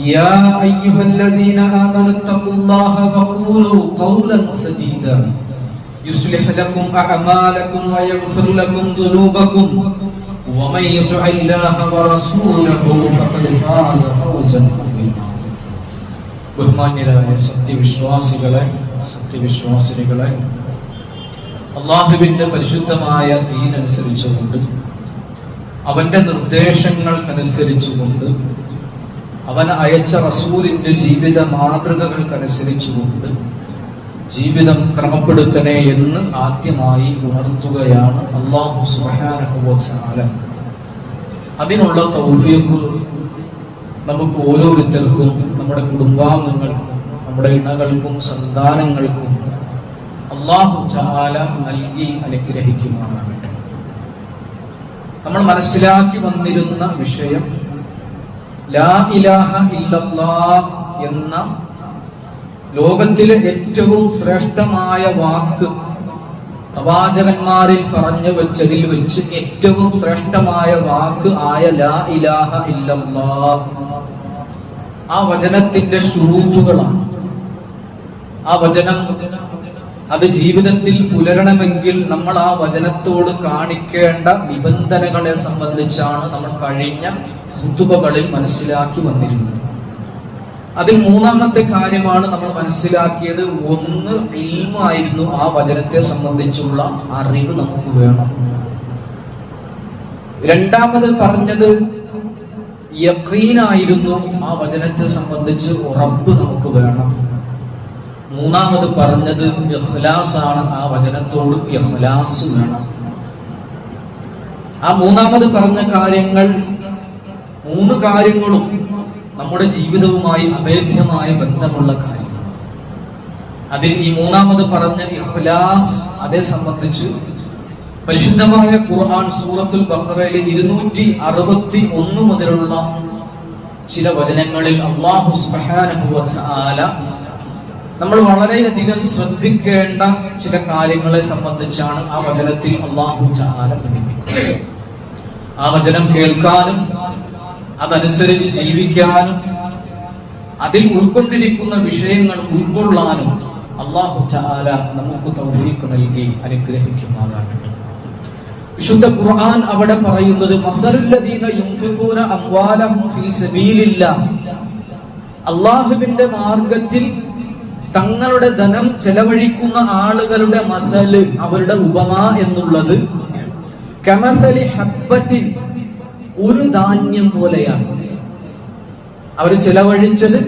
يا أيها الذين آمنوا اتقوا الله وقولوا قولا سديدا يصلح لكم أعمالكم ويغفر لكم ذنوبكم ومن يطع الله ورسوله فقد فاز فوزا عظيما. ബഹുമാന്യരായ സത്യവിശ്വാസികളെ, അല്ലാഹുവിന്റെ പരിശുദ്ധമായ ദീൻ അനുസരിച്ചുകൊണ്ട്, അവന്റെ നിർദ്ദേശങ്ങൾക്കനുസരിച്ചുകൊണ്ട്, അവൻ അയച്ച റസൂലിന്റെ ജീവിത മാതൃകകൾക്കനുസരിച്ചുകൊണ്ട് ജീവിതം ക്രമപ്പെടുത്തണേ എന്ന് ആദ്യമായി ഉണർത്തുകയാണ് അല്ലാഹു സുബ്ഹാനഹു വ തആല. അതിനുള്ള തൗഫീഖ് നമുക്ക് ഓരോരുത്തർക്കും, നമ്മുടെ കുടുംബാംഗങ്ങൾക്കും, നമ്മുടെ ഇണകൾക്കും സന്താനങ്ങൾക്കും അല്ലാഹു തആല നൽകി അനുഗ്രഹിക്കുമാറാകട്ടെ. നമ്മൾ മനസ്സിലാക്കി വന്നിരുന്ന വിഷയം ലാ ഇലാഹ ഇല്ലല്ലാഹ് എന്ന ലോകത്തിലെ ഏറ്റവും ശ്രേഷ്ഠമായ വാക്ക്, പ്രവാചകന്മാരിൽ പറഞ്ഞു വെച്ചതിൽ വെച്ച് ഏറ്റവും ശ്രേഷ്ഠമായ വാക്ക് ആയ ലാ ഇലാഹ ഇല്ലല്ലാഹ്, ആ വചനത്തിന്റെ ശുറൂത്തുകളാണ്. ആ വചനം അത് ജീവിതത്തിൽ പുലരണമെങ്കിൽ നമ്മൾ ആ വചനത്തോട് കാണിക്കേണ്ട നിബന്ധനകളെ സംബന്ധിച്ചാണ് നമ്മൾ കഴിഞ്ഞ ഖുതുബകളിൽ മനസ്സിലാക്കി വന്നിരുന്നത്. അതിൽ മൂന്നാമത്തെ കാര്യമാണ് നമ്മൾ മനസ്സിലാക്കിയത്. ഒന്ന് ഇൽമായിരുന്നു, ആ വചനത്തെ സംബന്ധിച്ചുള്ള അറിവ് നമുക്ക് വേണം. രണ്ടാമത് പറഞ്ഞത് യഖീനായിരുന്നു, ആ വചനത്തെ സംബന്ധിച്ച് ഉറപ്പ് നമുക്ക് വേണം. മൂന്നാമത് പറഞ്ഞത് ഇഖ്ലാസാണ്, ആ വചനത്തോട് ഇഖ്ലാസ് വേണം. ആ മൂന്നാമത് പറഞ്ഞ കാര്യങ്ങൾ, മൂന്ന് കാര്യങ്ങളും നമ്മുടെ ജീവിതവുമായി അഭേദ്യമായ ബന്ധമുള്ള കാര്യങ്ങൾ. അതിൽ ഈ മൂന്നാമത് പറഞ്ഞ ഇഖ്ലാസ്, അതേ സംബന്ധിച്ച് പരിശുദ്ധമായ ഖുർആൻ സൂറത്തുൽ ബഖറയിലെ 261 മുതലുള്ള ചില വചനങ്ങളിൽ അല്ലാഹു സുബ്ഹാനഹു വ തആല നമ്മൾ വളരെയധികം ശ്രദ്ധിക്കേണ്ട ചില കാര്യങ്ങളെ സംബന്ധിച്ചാണ് ആ വചനത്തിൽ അല്ലാഹു തആല പഠിപ്പിക്കുന്നത്. ആ വചനം കേൾക്കാനും അതനുസരിച്ച് ജീവിക്കാനും അതിൽ ഉൾക്കൊണ്ടിരിക്കുന്ന വിഷയങ്ങൾ ഉൾക്കൊള്ളാനും അല്ലാഹു തആല നമുക്ക് തൗഫീഖ് നൽകി അനുഗ്രഹിക്കുമാറാകട്ടെ. വിശുദ്ധ ഖുർആൻ അവിടെ പറയുന്നത് മസ്ദറുല്ലദീന യുൻഫിഖൂന അംവാലഹും ഫീ സബീലില്ലാഹ്, അല്ലാഹുവിന്റെ മാർഗ്ഗത്തിൽ തങ്ങളുടെ ധനം ചെലവഴിക്കുന്ന ആളുകളുടെ മസല്, അവരുടെ ഉപമ എന്നുള്ളത് കമസലി ഹബ്ബത്തിൻ, ഒരു ധാന്യം പോലെയാണ്. അവർ ചെലവഴിച്ചത്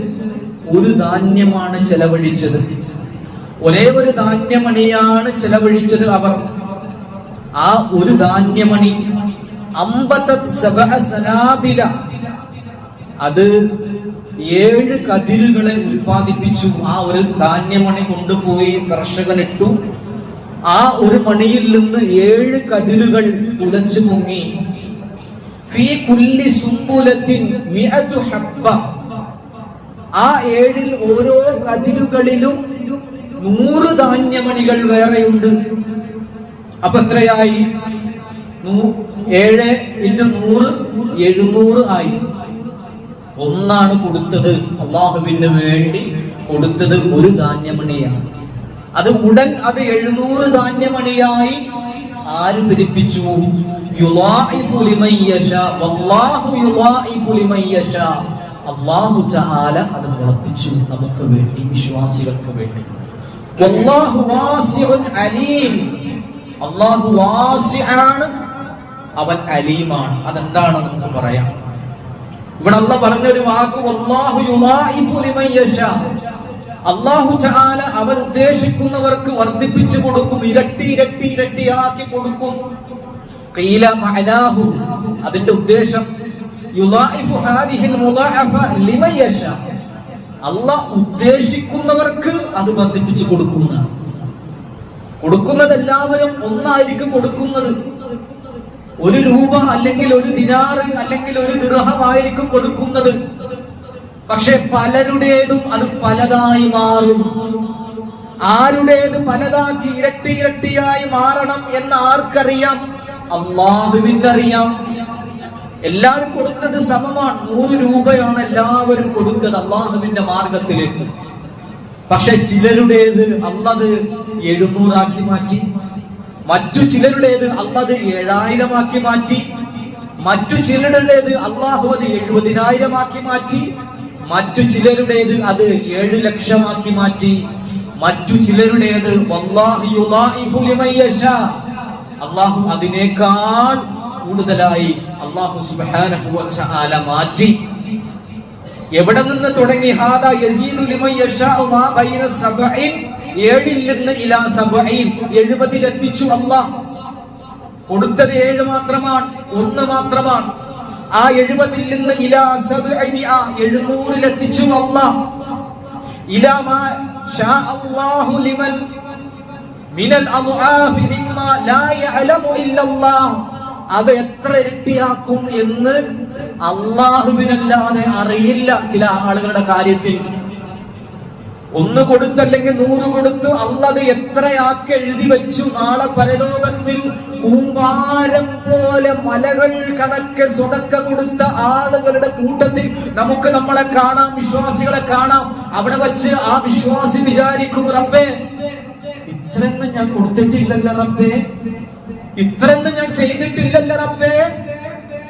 ഒരു ധാന്യമാണ് ചെലവഴിച്ചത്, ഒരേ ഒരു ധാന്യമണിയാണ് ചെലവഴിച്ചത് അവർ. ആ ഒരു ധാന്യമണി അമ്പതത് സബഅ സനാബില, അത് 7 കതിരുകളെ ഉൽപ്പാദിപ്പിച്ചു. ആ ഒരു ധാന്യമണി കൊണ്ടുപോയി കർഷകനിട്ടു. ആ ഒരു മണിയിൽ നിന്ന് 7 കതിരുകൾ ഉലച്ചു പൊങ്ങി. ഫീ കുല്ലി സുംബുലത്തിൻ മിഅതു ഹബ്ബ, ആ 7 ഓരോ കതിരുകളിലും 100 ധാന്യമണികൾ വേറെയുണ്ട്. അപ്പൊ എത്രയായി? 7 × 100 700 ആയി. ഒന്നാണ് കൊടുത്തത്, അല്ലാഹുവിന് വേണ്ടി കൊടുത്തത് ഒരു ധാന്യമണിയാണ്. അത് ഉടൻ അത് 700 ധാന്യമണിയായി ആര് പെരുപ്പിച്ചു? യുളാഇഫു ലിമൻ യശാ വല്ലാഹു യുളാഇഫു ലിമൻ യശാ, അല്ലാഹു തആല അത് മുളപ്പിച്ചു നമുക്ക് വേണ്ടി, വിശ്വാസികൾക്ക് വേണ്ടി. വല്ലാഹു വാസിഉൻ അലീം, അല്ലാഹു വാസിആണ്, അവൻ അലീമാണ്. അതെന്താണ് നമുക്ക് പറയാം. ഇവിടെ അല്ലാഹു പറഞ്ഞൊരു വാക്ക് വല്ലാഹു യുളാഇഫു ലിമൻ യശാ, അല്ലാഹു തആല അവൻ ഉദ്ദേശിക്കുന്നവർക്ക് വർദ്ധിപ്പിച്ചു കൊടുക്കും, ഇരട്ടി ഇരട്ടി ഇരട്ടിയാക്കി കൊടുക്കും. ഖീല മഅനാഹു, അതിന്റെ ഉദ്ദേശം യുളാഇഫു ഹാദിഹിൽ മുളഅഫ ലിമൻ യശാ, അല്ലാഹു ഉദ്ദേശിക്കുന്നവർക്ക് അത് വർദ്ധിപ്പിച്ചു കൊടുക്കുന്നതാണ്. കൊടുക്കുന്നത് എല്ലാവരും ഒന്നായിരിക്കും കൊടുക്കുന്നത്. 1 രൂപ അല്ലെങ്കിൽ 1 ദിനാർ അല്ലെങ്കിൽ 1 ദിർഹം ആയിരിക്കും കൊടുക്കുന്നത്. പക്ഷെ പലരുടേതും അത് പലതായി മാറും. ആരുടേത് പലതാക്കി ഇരട്ടി ഇരട്ടിയായി മാറണം എന്ന് ആർക്കറിയാം? അല്ലാഹുവിനറിയാം. എല്ലാവരും കൊടുത്തത് സമമാണ്. 100 രൂപയാണ് എല്ലാവരും കൊടുത്തത് അള്ളാഹുവിന്റെ മാർഗത്തിലേക്ക്. പക്ഷെ ചിലരുടേത് അള്ളത് 700 ആക്കി മാറ്റി, മറ്റു ചിലരുടേത് അള്ളത് 7000 ആക്കി മാറ്റി, മറ്റു ചിലരുടേത് അള്ളാഹു അത് 70,000 ആക്കി മാറ്റി, മറ്റു ചിലരുടേത് അത് 7 ലക്ഷമാക്കി മാറ്റി, മറ്റു ചിലരുടേത് വല്ലാഹു യുളാഇഫു ലിമൻ യശാ, അള്ളാഹു അതിനേക്കാൾ കൂടുതലായി അള്ളാഹു സുബ്ഹാനഹു വ തആല മാറ്റി. എവിടെ നിന്ന് തുടങ്ങി? ഹാദാ യസീദു ലിമൻ യശാഉ മാ ബൈന 7 നിന്ന് ഇലാ 70 എത്തിച്ചു. അള്ളാഹ് കൊടുത്തത് 7 മാത്രമാണ്, 1 മാത്രമാണ്. ആ 70 നിന്ന് ഇലാ 700 എത്തിച്ചു അള്ളാഹ്. ഇലാ മാ ഷാ അല്ലാഹു ലിമൻ മിനൽ അദ്ആഫി മിമ്മാ ലാ യഅലമു ഇല്ലല്ലാഹ്. അത് എത്ര ഇരട്ടിയാക്കും എന്ന് അള്ളാഹുവിനല്ലാതെ അറിയില്ല ചില ആളുകളുടെ കാര്യത്തിൽ. 1 കൊടുത്തല്ലെങ്കിൽ 100 കൊടുത്തു, അള്ളത് എത്രയാക്കി എഴുതി വെച്ചു. നാളെ പരലോകത്തിൽ കൂമ്പാരം പോലെ മലകൾ കണക്ക് സ്വതക്ക കൊടുത്ത ആളുകളുടെ കൂട്ടത്തിൽ നമുക്ക് നമ്മളെ കാണാം, വിശ്വാസികളെ കാണാം. അവിടെ വെച്ച് ആ വിശ്വാസി വിചാരിക്കും, റബ്ബേ ഇത്രയൊന്നും ഞാൻ കൊടുത്തിട്ടില്ലല്ലോ റബ്ബേ, ഇത്രയൊന്നും ഞാൻ ചെയ്തിട്ടില്ലല്ലോ റബ്ബേ,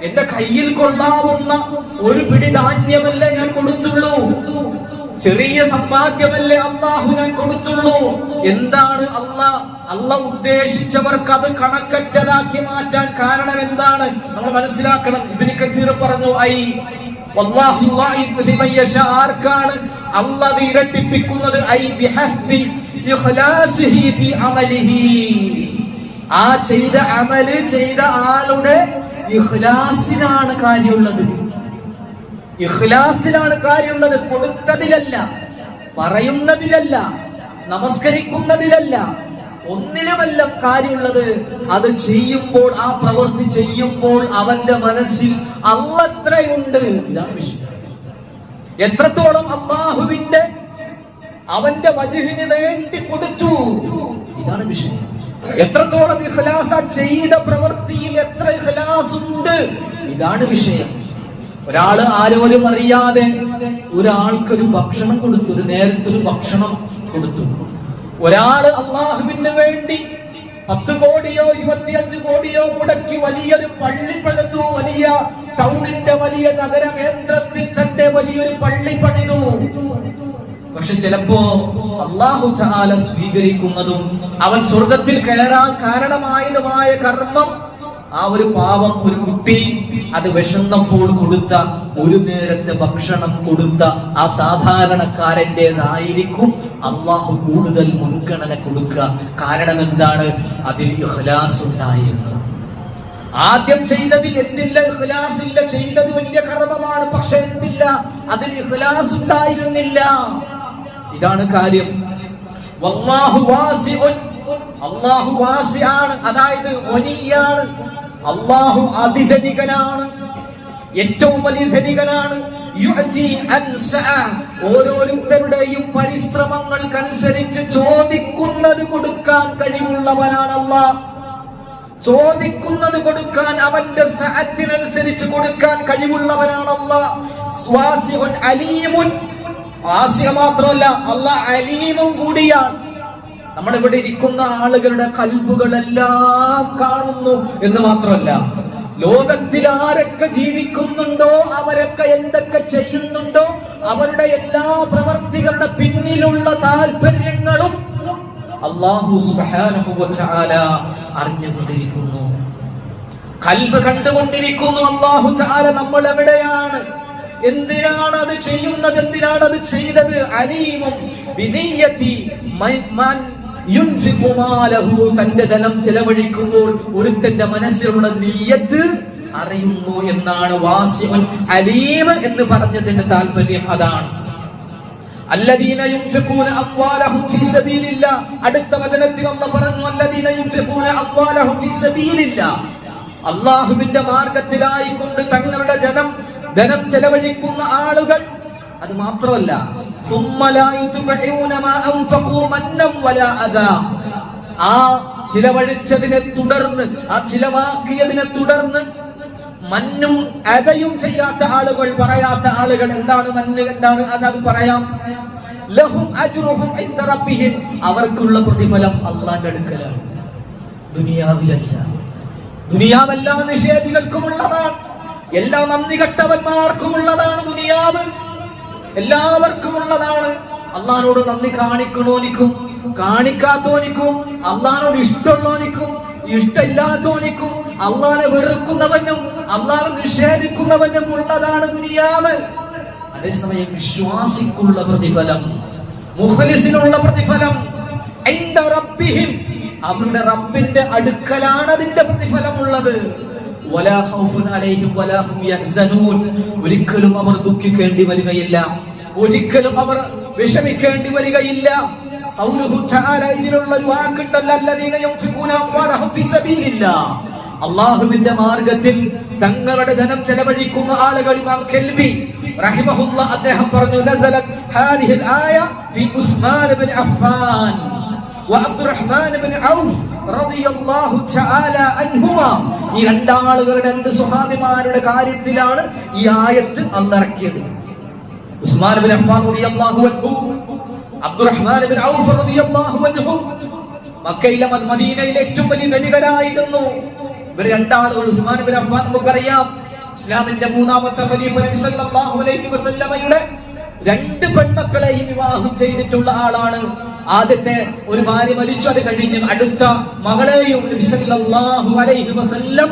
എന്റെ കയ്യിൽ കൊള്ളാവുന്ന ഒരു പിടി ധാന്യമല്ലേ ഞാൻ കൊടുത്തുള്ളൂ, ചെറിയ സമ്പാദ്യമല്ലേ അള്ളാഹു ഞാൻ കൊടുത്തുള്ളൂ. എന്താണ് അള്ളാഹ് ഉദ്ദേശിച്ചവർക്ക് അത് കണക്കറ്റലാക്കി മാറ്റാൻ കാരണം എന്താണ് നമ്മൾ മനസ്സിലാക്കണം. ഇബ്നു കസീർ പറഞ്ഞു, വല്ലാഹു യുളാഇഫു ലിമൻ യശാ, ആർക്കാണ് അല്ലാഹു ഇരട്ടിപ്പിക്കുന്നത്? ബിഹസ്ബി ഇഖ്ലാസിഹി ഫി അമലിഹി, ആ ചെയ്ത അമല് ചെയ്ത ആളുടെ ഇഖ്ലാസിനാണ് കാര്യമുള്ളത്, ഇഖ്ലാസിലാണ് കാര്യമുള്ളത്. കൊടുത്തതിലല്ല, പറയുന്നതിലല്ല, നമസ്കരിക്കുന്നതിലല്ല, ഒന്നിനുമല്ല കാര്യമുള്ളത്. അത് ചെയ്യുമ്പോൾ, ആ പ്രവൃത്തി ചെയ്യുമ്പോൾ അവന്റെ മനസ്സിൽ അള്ളത്രയുണ്ട്. ഇതാണ് വിഷയം. എത്രത്തോളം അല്ലാഹുവിന്റെ അവന്റെ വജ്ഹിന് വേണ്ടി കൊടുത്തു, ഇതാണ് വിഷയം. എത്രത്തോളം ഇഖ്ലാസ ചെയ്ത പ്രവൃത്തിയിൽ എത്ര ഇഖ്ലാസ് ഉണ്ട്, ഇതാണ് വിഷയം. ഒരാള് ആരോരും അറിയാതെ ഒരാൾക്കൊരു ഭക്ഷണം കൊടുത്തു, ഒരു നേരത്തെ ഒരു ഭക്ഷണം കൊടുത്തു. ഒരാള് അള്ളാഹുവിന് വേണ്ടി 10 കോടിയോ 25 കോടിയോ മുടക്കി വലിയൊരു പള്ളി പണിതു, വലിയ ടൗണിന്റെ വലിയ നഗര കേന്ദ്രത്തിൽ തന്നെ വലിയൊരു പള്ളി പണിതു. പക്ഷെ ചിലപ്പോ അല്ലാഹു തആല സ്വീകരിക്കുന്നതും അവൻ സ്വർഗത്തിൽ കയറാൻ കാരണമായതുമായ കർമ്മം ആ ഒരു പാവം ഒരു കുട്ടി അത് വിശന്നപ്പോൾ കൊടുത്ത ഒരു നേരത്തെ ഭക്ഷണം കൊടുത്ത ആ സാധാരണക്കാരൻ്റെതായിരിക്കും അള്ളാഹു കൂടുതൽ മുൻഗണന കൊടുക്കുക. കാരണം എന്താണ്? അതിൽ ഇഖ്ലാസ് ഉണ്ടായിരുന്നു. ആദ്യം ചെയ്തതിൽ എന്തില്ല? ഇഖ്ലാസ് ഇല്ല. ചെയ്തത് വലിയ കർമ്മമാണ്, പക്ഷെ എന്തില്ല? അതിൽ ഇഖ്ലാസ് ഉണ്ടായിരുന്നില്ല. ഇതാണ് കാര്യം. വല്ലാഹു വാസിഉൻ, അല്ലാഹു വാസിആണ്, അതായത് വലിയാണ്. അല്ലാഹു അതിധനികനാണ്, ഏറ്റവും വലിയ ധനികനാണ്. യുഅതി അൻസഅ, ഓരോരുത്തരുടെയും പരിശ്രമങ്ങൾക്കനുസരിച്ച് ചോദിക്കുന്നത് കൊടുക്കാൻ കഴിവുള്ളവനാണ് അല്ലാഹ്. ചോദിക്കുന്നത് കൊടുക്കാൻ അവന്റെ സഅത്തിനനുസരിച്ച് കൊടുക്കാൻ കഴിവുള്ളവനാണ് അല്ലാഹ്. വാസിഉൻ അലീമുൻ, വാസിഅ മാത്രമല്ല അല്ലാഹ് അലീമും കൂടിയാണ്. നമ്മളിവിടെ ഇരിക്കുന്ന ആളുകളുടെ കൽബുകളെല്ലാം കാണുന്നു എന്ന് മാത്രമല്ല, ലോകത്തിൽ ആരൊക്കെ ജീവിക്കുന്നുണ്ടോ അവരൊക്കെ എന്തൊക്കെ ചെയ്യുന്നുണ്ടോ അവരുടെ എല്ലാ പ്രവർത്തികളുടെ പിന്നിലുള്ള താല്പര്യങ്ങളും അല്ലാഹു സുബ്ഹാനഹു വ തആല അറിഞ്ഞുകൊണ്ടിരിക്കുന്നു, കൽബ് കണ്ടുകൊണ്ടിരിക്കുന്നു. അല്ലാഹു തആല നമ്മൾ എവിടെയാണ്, എന്തിനാണ് അത് ചെയ്യുന്നത്, എന്തിനാണ് അത് ചെയ്തത്? അലീമും ബിനിയ്യതി മൻ യുൻഫിഖു മാലഹു, തന്റെ ധനം ചെലവഴിക്കുമ്പോൾ ഒരുത്തന്റെ മനസ്സിലുള്ള നിയ്യത്ത് അറിയുന്നു എന്നാണ് വാസിഉൻ അലീം എന്ന് പറഞ്ഞതിന്റെ താല്പര്യം. അതാണ് അല്ലദീന യുൻഫിഖൂന അംവാലഹും ഫീ സബീലില്ലാ. അടുത്ത വചനത്തിൽ അല്ലാഹു പറഞ്ഞു അല്ലദീന യുൻഫിഖൂന അംവാലഹും ഫീ സബീലില്ലാ, അല്ലാഹുവിന്റെ മാർഗ്ഗത്തിലായി കൊണ്ട് തങ്ങളുടെ ധനം ചെലവഴിക്കുന്ന ആളുകൾ. അത് മാത്രമല്ല ആ ചിലവഴിച്ചതിനെ തുടർന്ന്, ആ ചിലവാക്കിയതിനെ തുടർന്ന് മന്നും അദയും ചെയ്യാത്ത ആളുകൾ, പറയാത്ത ആളുകൾ എന്താണ് മന്ന്, എന്താണ് അത് പറയാം. ലഹും അജ്റുഹും ഇൻദ റബ്ബിഹിം, അവർക്കുള്ള പ്രതിഫലം അല്ലാഹുവിന്റെ അടുക്കലാണ്, ദുനിയാവിലല്ല. ദുനിയാവല്ല നിഷേധികൾക്കുമുള്ളതാണ്, എല്ലാ നന്ദി കെട്ടവന്മാർക്കുമുള്ളതാണ് ദുനിയാവ്, എല്ലാവർക്കുമുള്ളതാണ്. അള്ളാഹിനോട് നന്ദി കാണിക്കണോനിക്കും കാണിക്കാത്തോനിക്കും, അള്ളാഹിനോട് ഇഷ്ടമുള്ളോനിക്കും ഇഷ്ടമില്ലാത്തോനിക്കും, അള്ളാഹിനെ വെറുക്കുന്നവനും അള്ളാഹിനെ നിഷേധിക്കുന്നവനും ഉള്ളതാണ് ദുനിയാവ്. അതേസമയം വിശ്വാസിക്കുള്ള പ്രതിഫലം, മുഖ്ലിസിനുള്ള പ്രതിഫലം ഇൻദ റബ്ബിഹിം, അവരുടെ റബ്ബിന്റെ അടുക്കലാണ് അതിന്റെ പ്രതിഫലം ഉള്ളത്. വലാ ഖൗഫുൻ അലൈഹിം വലാ ഹും യഹ്സനൂൻ, ഒരിക്കലും അവർ ദുഃഖിക്കേണ്ടി വരികയില്ല, ഒരിക്കലും അവർ വിഷമിക്കേണ്ടി വരികയില്ല. ഖൗലുഹു തആല, ഇതിലുള്ള ഒരു വാക്കുണ്ടല്ലോ, അല്ലദീന യുൻഫിഖൂന അംവാലഹും ഫീ സബീലില്ലാഹ്, അല്ലാഹുവിന്റെ മാർഗ്ഗത്തിൽ തങ്ങളുടെ ധനം ചെലവഴിക്കുന്ന ആളുകൾ. ഇമാം കൽബി റഹിമഹുല്ലാഹ് അദ്ദേഹം പറഞ്ഞു, നസലത് ഹാദിഹിൽ ആയ ഫീ ഉസ്മാൻ ഇബ്നു അഫ്ഫാൻ വ അബ്ദുറഹ്മാൻ ഇബ്നു ഔഫ് റളിയല്ലാഹു തആല അൻഹുമാ, ഈ രണ്ടാളുകളുടെ, രണ്ട് സ്വഹാബിമാരുടെ കാര്യത്തിലാണ് ഈ ആയത്ത് അല്ലാഹ്. ഉസ്മാൻ ഇബ്നു അഫ്ഫാൻ റളിയല്ലാഹു അൻഹു, അബ്ദുറഹ്മാൻ ഇബ്നു ഔഫ് റളിയല്ലാഹു അൻഹു മക്കയിലെ മദീനയിലെ ഏറ്റവും വലിയ ധനികരായിരുന്നു. ഇവർ രണ്ടാളുകൾ, ഉസ്മാൻ ഇബ്നു അഫ്ഫാൻ നമുക്കറിയാം ഇസ്ലാമിന്റെ മൂന്നാമത്തെ ഖലീഫ നബി സല്ലല്ലാഹു അലൈഹി വസല്ലമയുടെ രണ്ട് പെൺമക്കളെയും വിവാഹം ചെയ്തിട്ടുള്ള ആളാണ്. ആദ്യത്തെ ഒരു ഭാര്യ മരിച്ചു, അത് കഴിഞ്ഞ് അടുത്ത മകളെയും നബി സല്ലല്ലാഹു അലൈഹി വസല്ലം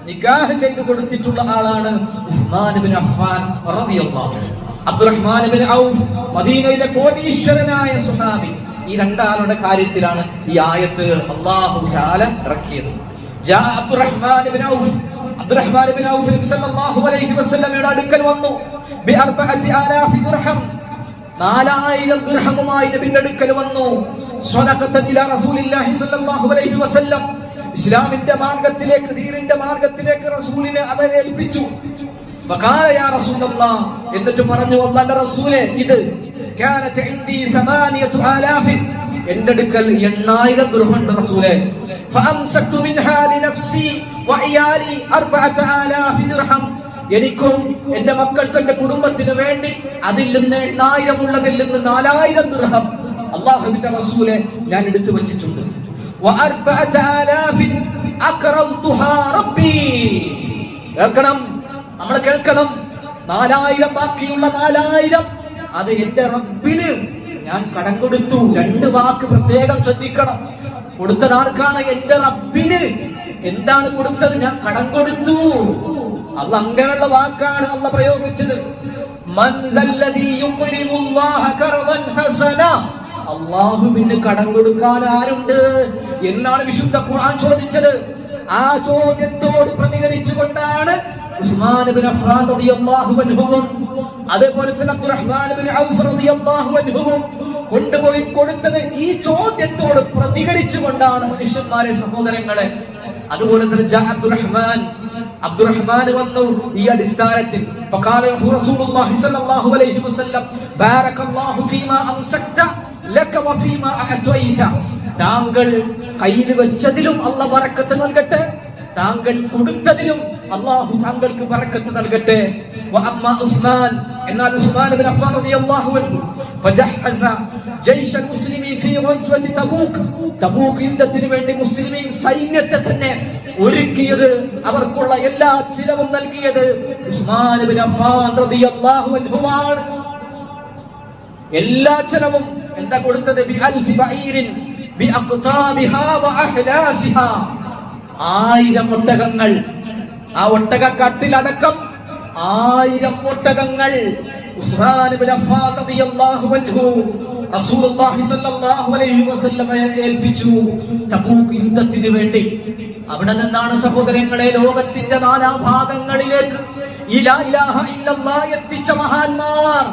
നിക്കാഹ് ചെയ്തു കൊടുത്തിട്ടുള്ള ആളാണ് ഉസ്മാൻ ഇബ്നു അഫ്ഫാൻ റളിയല്ലാഹു അൻഹു. അബ്ദുറഹ്മാൻ ഇബ്നു ഔഫ് മദീനയിലെ കോടീശ്വരനായ സ്വഹാബി. ഈ രണ്ടാളുടെ കാര്യത്തിലാണ് ഈ ആയത്ത് അല്ലാഹു തആല ഇറക്കിയത്. ജാ അബ്ദുറഹ്മാൻ ഇബ്നു ഔഫ്, അബ്ദുറഹ്മാൻ ഇബ്നു ഔഫ് നബി സല്ലല്ലാഹു അലൈഹി വസല്ലമയുടെ അടുക്കൽ വന്നു. ബി 4000 ദിർഹം, 4000 ദിർഹമുമായി നബിയുടെ അടുക്കൽ വന്നു. സ്വദഖത്തൻ ഇലാ റസൂലില്ലാഹി സ്വല്ലല്ലാഹു അലൈഹി വസല്ലം, ഇസ്ലാമിന്റെ മാർഗ്ഗത്തിലേക്ക്, ദീനിന്റെ മാർഗ്ഗത്തിലേക്ക് റസൂലിനെ അവരെ ഏൽപ്പിച്ചു. ഫഖാല യാ റസൂലല്ലാഹ്, എന്നിട്ട് പറഞ്ഞു, അല്ലാഹുവിന്റെ റസൂലേ, ഇത് കാനത ഇൻദി 8000, എന്റെ അടുക്കൽ 8000 ദിർഹം ഉണ്ട് റസൂലേ. ഫഅംസക്തു മിൻഹാ ലിനഫ്സി വഇയാലി 4000 ദിർഹം, എനിക്കും എന്റെ മക്കൾക്കും എന്റെ കുടുംബത്തിന് വേണ്ടി അതിൽ നിന്ന് 8000 ഉള്ളതിൽ നിന്ന് 4000 ദിർഹം അല്ലാഹുവിന്റെ റസൂലേ ഞാൻ എടുത്തു വെച്ചിട്ടുണ്ട്. വ4000 അഖറതുഹാ റബ്ബി, കേൾക്കണം, നമ്മൾ കേൾക്കണം, 4000 ബാക്കിയുള്ള 4000 അത് എന്റെ റബ്ബിന് ഞാൻ കടം കൊടുത്തു. രണ്ട് വാക്ക് പ്രത്യേകം ശ്രദ്ധിക്കണം. കൊടുത്തത് ആർക്കാണ്? എന്റെ റബ്ബിന്. എന്താണ് കൊടുത്തത്? ഞാൻ കടം കൊടുത്തു. അല്ല അങ്ങനെയുള്ള വാക്കാണ് അല്ല പ്രയോഗിച്ചത്. അല്ലാഹുവിന് കടം കൊടുക്കാൻ ആരുണ്ട് എന്നാണ് വിശുദ്ധ ഖുർആൻ ചോദിച്ചത്. ആ ചോദ്യത്തോട് പ്രതികരിച്ചുകൊണ്ടാണ് ഉസ്മാൻ ഇബ്നു അഫ്ഫാൻ റളിയല്ലാഹു അൻഹുവും അതേപോലെ തന്നെ അബ്ദുറഹ്മാൻ ഇബ്നു ഔഫ് റളിയല്ലാഹു അൻഹുവും കൊണ്ടുപോയി കൊടുത്തത്. ഈ ചോദ്യത്തോട് പ്രതികരിച്ചുകൊണ്ടാണ് മനുഷ്യന്മാരെ, സഹോദരങ്ങളെ. അതുപോലെ തന്നെ അബ്ദുറഹ്മാൻ വന്നു ഈ അടിസ്ഥാനത്തിൽ. ഫഖാല റസൂലുള്ളാഹി സ്വല്ലല്ലാഹു അലൈഹി വസല്ലം ബാരക്കല്ലാഹു ഫീമാ അംസക്ത ലക വഫീമാ അഅതൈത, താങ്കൾ കയ്യിൽ വെച്ചതിലും അല്ലാഹു ബറക്കത്ത് നൽകട്ടെ, താങ്കൾ കൊടുത്തതിലും അല്ലാഹു താങ്കൾക്ക് ബറക്കത്ത് നൽകട്ടെ. വഅമ്മാ ഉസ്മാൻ, എന്നാൽ ഉസ്മാൻ ഇബ്നു അഫ്ഫാൻ റളിയല്ലാഹു അൻഹു ഫജഹസ ജയ്ഷ മുസ്ലിമീൻ ഫീ ഗസ്വതി തബൂക്ക്, തബൂക്ക് യുദ്ധത്തിന് വേണ്ടി മുസ്ലിമീൻ സൈന്യത്തെ തന്നെ ഒരുക്കിയത്, അവർക്കുള്ള എല്ലാ ചിലവും നൽകിയത് ഉസ്മാൻ ഇബ്നു അഫ്ഫാൻ റളിയല്ലാഹു അൻഹുവാണ്. എല്ലാ ചിലവും എന്താ കൊടുത്തത്? ബി അൽഫി ബഈരിൻ ബി അഖ്താബിഹാ വ അഹ്ലാസിഹാ, 1000 ഒട്ടകങ്ങൾ, ആ ഒട്ടകക്കാട്ടിലടക്കം 1000 ഒട്ടകങ്ങൾ ഉസ്മാൻ ഇബ്നു അഫ്ഫാൻ റളിയല്ലാഹു അൻഹു റസൂലുള്ളാഹി സ്വല്ലല്ലാഹു അലൈഹി വസല്ലമയെ ഏൽപ്പിച്ചു തബൂക്ക് യുദ്ധത്തിന് വേണ്ടി. അവിടെ നിന്നാണ് സഹോദരങ്ങളെ ലോകത്തിന്റെ നാനാഭാഗങ്ങളിലേക്ക് ഈ ലാ ഇലാഹ ഇല്ലല്ലാഹ് എത്തിച്ച മഹാന്മാർ.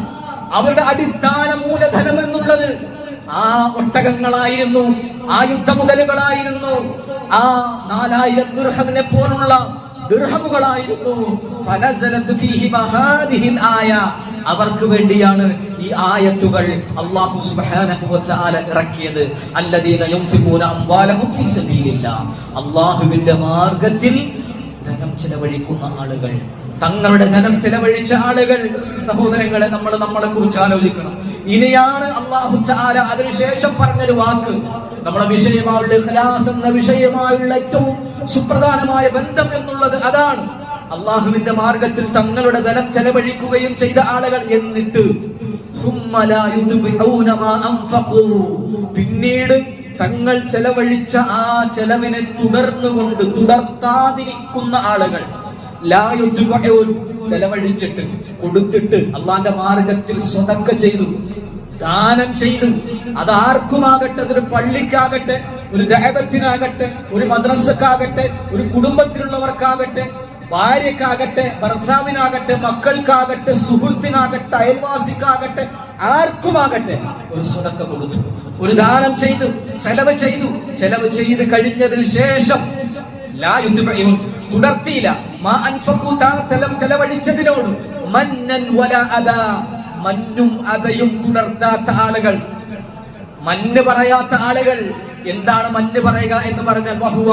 അവരുടെ അടിസ്ഥാന മൂലധനം എന്നുള്ളത് ആ ഒട്ടകങ്ങളായിരുന്നു, ആ യുദ്ധമുതലുകളായിരുന്നു, ആ 4000 ദിർഹമിനെ പോലുള്ള ദിർഹമുകളായിരുന്നു. ഫനസലത് ഫീഹി ഹാദിഹിൽ ആയ, അവർക്ക് വേണ്ടിയാണ് ഈ ആയത്തുകൾ അല്ലാഹു സുബ്ഹാനഹു വ തആല ഇറക്കിയത്. അല്ലദീന യുൻഫിഖൂന അംവാലഹും ഫീ സബീലില്ലാഹ്, അല്ലാഹുവിന്റെ മാർഗ്ഗത്തിൽ ധനം ചെലവഴിക്കുന്ന ആളുകൾ, തങ്ങളുടെ ധനം ചെലവഴിച്ച ആളുകൾ. സഹോദരങ്ങളെ, നമ്മളെ കുറിച്ച് ആലോചിക്കണം. ഇനിയാണ് അല്ലാഹു തആല അതിനുശേഷം പറഞ്ഞൊരു വാക്ക്. നമ്മുടെ വിഷയമായുള്ള ഇഖ്ലാസ് എന്ന വിഷയമായുള്ള ഏറ്റവും സുപ്രധാനമായ ബന്ധം എന്നുള്ളത് അതാണ്. അള്ളാഹുവിന്റെ മാർഗത്തിൽ തങ്ങളുടെ ധനം ചെലവഴിക്കുകയും ചെയ്ത ആളുകൾ, എന്നിട്ട് പിന്നീട് തങ്ങൾ ചെലവഴിച്ച ആ ചെലവിനെ തുടർത്താതിരിക്കുന്ന ആളുകൾ. ചെലവഴിച്ചിട്ട് കൊടുത്തിട്ട് അള്ളാന്റെ മാർഗത്തിൽ സ്വതക്ക ചെയ്തു, ദാനം ചെയ്തു. അത് ആർക്കുമാകട്ടെ, അതൊരു പള്ളിക്കാകട്ടെ, ഒരു ദഅവത്തിനാകട്ടെ, ഒരു മദ്രസക്കാകട്ടെ, ഒരു കുടുംബത്തിലുള്ളവർക്കാകട്ടെ, ഭാര്യക്കാകട്ടെ, ഭർത്താവിനാകട്ടെ, മക്കൾക്കാകട്ടെ, സുഹൃത്തിനാകട്ടെ, അയൽവാസിക്കാകട്ടെ, ആർക്കുമാകട്ടെ ഒരു സ്വതക്ക കൊടുത്തു, ഒരു ദാനം ചെയ്തു, ചെലവ് ചെയ്ത് കഴിഞ്ഞതിന് ശേഷം തുടർത്തിയില്ല. ചെലവഴിച്ചതിനോട് മന്നൻ വലാ അദാ, മന്നും അതയും തുടർത്താത്ത ആളുകൾ, മന്ന് പറയാത്ത ആളുകൾ. എന്താണ് മന്ന് പറയുക എന്ന് പറഞ്ഞാൽ വഹുവ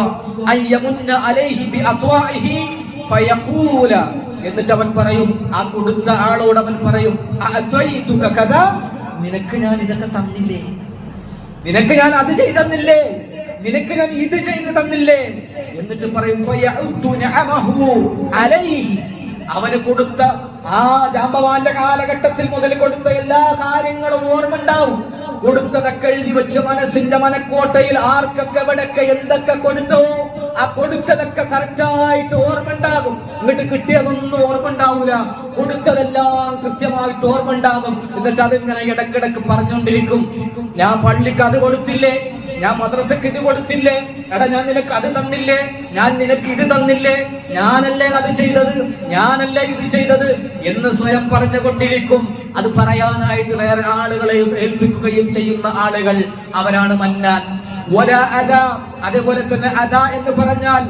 അയ്യമുന്ന അലൈഹി ബിഅത്വാഇഹി ഫയഖൂല, എന്നിട്ട് അവൻ പറയും, ആ കൊടുത്ത ആളോട് അവൻ പറയും, അഅതൈതുക കദാ, നിനക്ക് ഞാൻ ഇതൊക്കെ തന്നില്ലേ, നിനക്ക് ഞാൻ അത് ചെയ്തു തന്നില്ലേ, നിനക്ക് ഞാൻ ഇത് ചെയ്തു തന്നില്ലേ. എന്നിട്ട് പറയും ഫയഉദ്ദു നിഅമഹു അലൈഹി, അവന് കൊടുത്ത ആ ജാമ്പവാന്റെ കാലഘട്ടത്തിൽ മുതൽ കൊടുത്ത എല്ലാ കാര്യങ്ങളും ഓർമ്മ ഉണ്ടാവും. കൊടുത്തതൊക്കെ എഴുതി വെച്ച് മനസ്സിന്റെ മനക്കോട്ടയിൽ ആർക്കൊക്കെ എവിടൊക്കെ എന്തൊക്കെ കൊടുത്തോ ആ കൊടുത്തതൊക്കെ കറക്റ്റായിട്ട് ഓർമ്മ ഉണ്ടാകും. എന്നിട്ട് കിട്ടിയതൊന്നും ഓർമ്മ ഉണ്ടാവൂല, കൊടുത്തതെല്ലാം കൃത്യമായിട്ട് ഓർമ്മ ഉണ്ടാകും. എന്നിട്ട് അതിങ്ങനെ ഇടക്കിടക്ക് പറഞ്ഞുകൊണ്ടിരിക്കും, ഞാൻ പള്ളിക്ക് അത് കൊടുത്തില്ലേ, ഞാൻ മദ്രസക്ക് ഇത് കൊടുത്തില്ലേ, എടാ ഞാൻ നിനക്ക് അത് തന്നില്ലേ, ഞാൻ നിനക്ക് ഇത് തന്നില്ലേ, ഞാനല്ലേ അത് ചെയ്തത്, ഞാനല്ലേ ഇത് ചെയ്തത് എന്ന് സ്വയം പറഞ്ഞുകൊണ്ടിരിക്കും. അത് പറയാനായിട്ട് വേറെ ആളുകളെ ഏൽപ്പിക്കുകയും ചെയ്യുന്ന ആളുകൾ, അവരാണ് മന്നാൻ. അതേപോലെ തന്നെ അദാ എന്ന് പറഞ്ഞാൽ